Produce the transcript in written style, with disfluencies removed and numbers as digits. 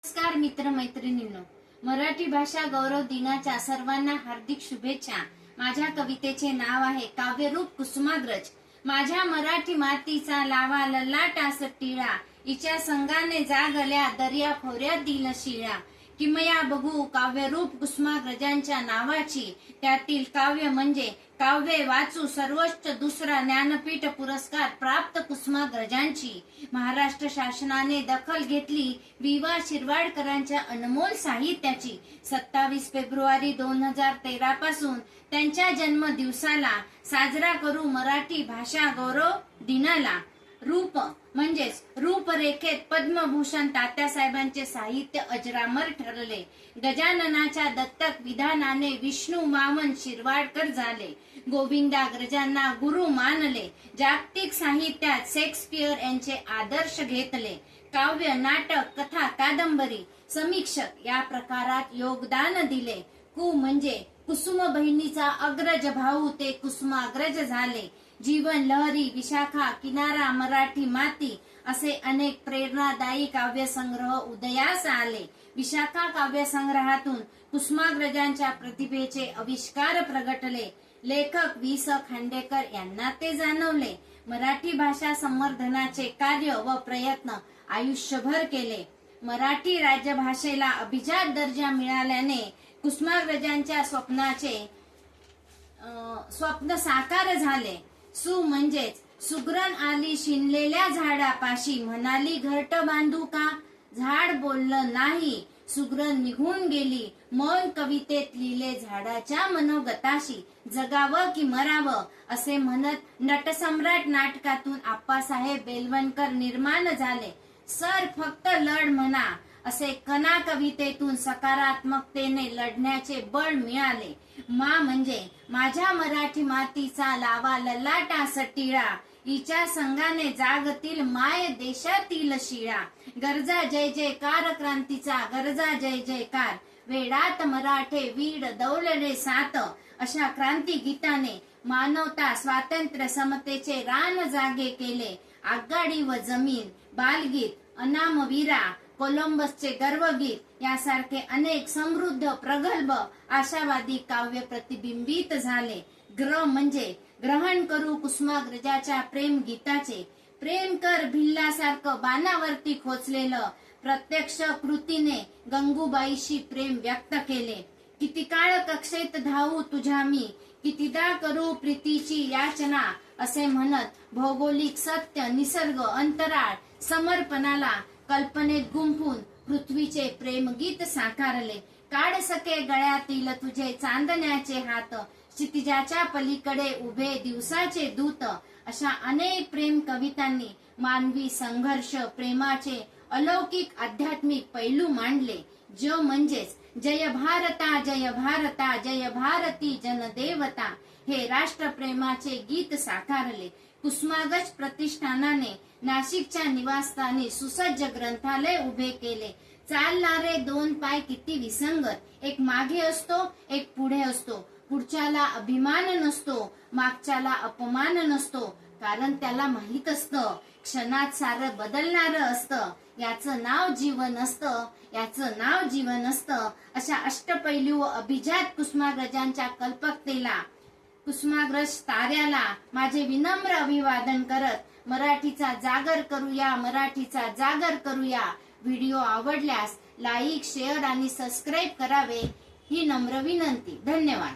नमस्कार मित्र मैत्रिणींनो, मराठी भाषा गौरव दिनाच्या सर्वांना हार्दिक शुभेच्छा। माझ्या कवितेचे नाव आहे काव्यरूप कुसुमाग्रज। माझ्या मराठी मातीचा लावा ललाटास टिळा, हिच्या संगाने जागल्या दर्या खोऱ्यात दिल शिळा। किमया बघू काव्यरूप कुसुमाग्रजांच्या नावाची, त्यातील काव्य म्हणजे काव्य वाचू सर्वोच्च दुसरा ज्ञानपीठ पुरस्कार प्राप्त कुसुमाग्रजांची। महाराष्ट्र शासनाने दखल घेतली विवा शिरवाडकरांच्या अनमोल साहित्याची। 27 फेब्रुवारी 2013 पासून त्यांच्या जन्मदिवसाला साजरा करू मराठी भाषा गौरव दिनाला। रूप म्हणजेच रूपरेखेत पद्मभूषण तात्यासाहेबांचे साहित्य अजरामर ठरले। गजाननाच्या दत्तक विधानाने विष्णू वामन शिरवाडकर झाले। गोविंदाग्रजांना गुरु मानले। जागतिक साहित्यात शेक्सपियर यांचे आदर्श घेतले। काव्य, नाटक, कथा, कादंबरी, समीक्षक या प्रकारात योगदान दिले। कु म्हणजे कुसुम बहिणीचा अग्रज भाऊ, ते कुसुमाग्रज झाले। जीवन लहरी, विशाखा, किनारा, मराठी माती असे अनेक प्रेरणादायी काव्यसंग्रह उदयास आले। विशाखा काव्यसंग्रहातून कुसुमाग्रजांच्या प्रतिभेचे आविष्कार प्रगटले। लेखक वि. स. खांडेकर यांना ते जाणवले। मराठी भाषा संवर्धनाचे कार्य व प्रयत्न आयुष्यभर केले। मराठी राजभाषेला अभिजात दर्जा मिळाल्याने कुसुमाग्रजांच्या स्वप्न साकार झाले। सु म्हणजेच सुगरण आली शिनलेल्या झाडापाशी, म्हणाली घरट बांधू का, झाड बोललं नाही, सुगरण निघून गेली, मौन कवितेत लिहिले झाडाच्या मनोगताशी। जगावं की मरावं असे म्हणत नटसम्राट नाटकातून आप्पासाहेब बेलवणकर निर्माण झाले। सर फक्त लढ म्हणा असे कणा कवितेतून सकारात्मकतेने लढण्याचे बळ मिळाले। मा म्हणजे माझ्या मराठी मातीचा लावा ललाटास टिळा, हिच्या संगाने जागतील माय देशातील शिळा। गरजा जय जयकार क्रांतीचा, गरजा जय जयकार, वेडात मराठे वीड दौलरे सात, अशा क्रांती गीताने मानवता स्वातंत्र्य समतेचे रान जागे केले। आगगाडी व जमीन, बालगीत, अनामवीरा, कोलंबसचे गर्वगीत यासारखे अनेक समृद्ध, प्रगल्भ, आशावादी काव्य प्रतिबिंबित झाले। ग्र म्हणजे ग्रहण करू कुसुमाग्रजाच्या प्रेम गीताचे। प्रेम कर भिल्लासारखं बाणावरती खोचलेलं, प्रत्यक्ष कृतीने गंगूबाईशी प्रेम व्यक्त केले। किती काळ कक्षेत धावू तुझ्या मी, कितीदा करू प्रीतीची याचना, असे म्हणत भौगोलिक सत्य, निसर्ग, अंतराळ, समर्पणाला कल्पनेत गुंफून पृथ्वीचे प्रेमगीत साकारले। काढ सके गळ्यातील तुझे चांदण्याचे हात, क्षितिजाच्या पलीकडे उभे दिवसाचे दूत, अशा अनेक प्रेम कवितांनी मानवी संघर्ष, प्रेमाचे अलौकिक आध्यात्मिक पैलू मांडले। ज म्हणजेच जय भारता जय भारता जय भारती जनदेवता हे राष्ट्रप्रेमाचे गीत साकारले। कुसुमाग्रज प्रतिष्ठानाने नाशिकच्या निवासस्थानी सुसज्ज ग्रंथालय उभे केले। चालणारे दोन पाय किती विसंगत, एक मागे असतो एक पुढे असतो, पुढच्याला अभिमान नसतो, मागच्याला अपमान नसतो, कारण त्याला माहित असतं क्षणात सारं बदलणारं असतं, याचं नाव जीवन असतं, याचं नाव जीवन असतं। अशा अष्टपैलू व अभिजात कुसुमाग्रजांच्या कल्पकतेला, कुसुमाग्रज ताऱ्याला माझे विनम्र अभिवादन करत मराठीचा जागर करूया, मराठीचा जागर करूया। व्हिडिओ आवडल्यास लाईक, शेअर आणि सबस्क्राईब करावे ही नम्र विनंती। धन्यवाद।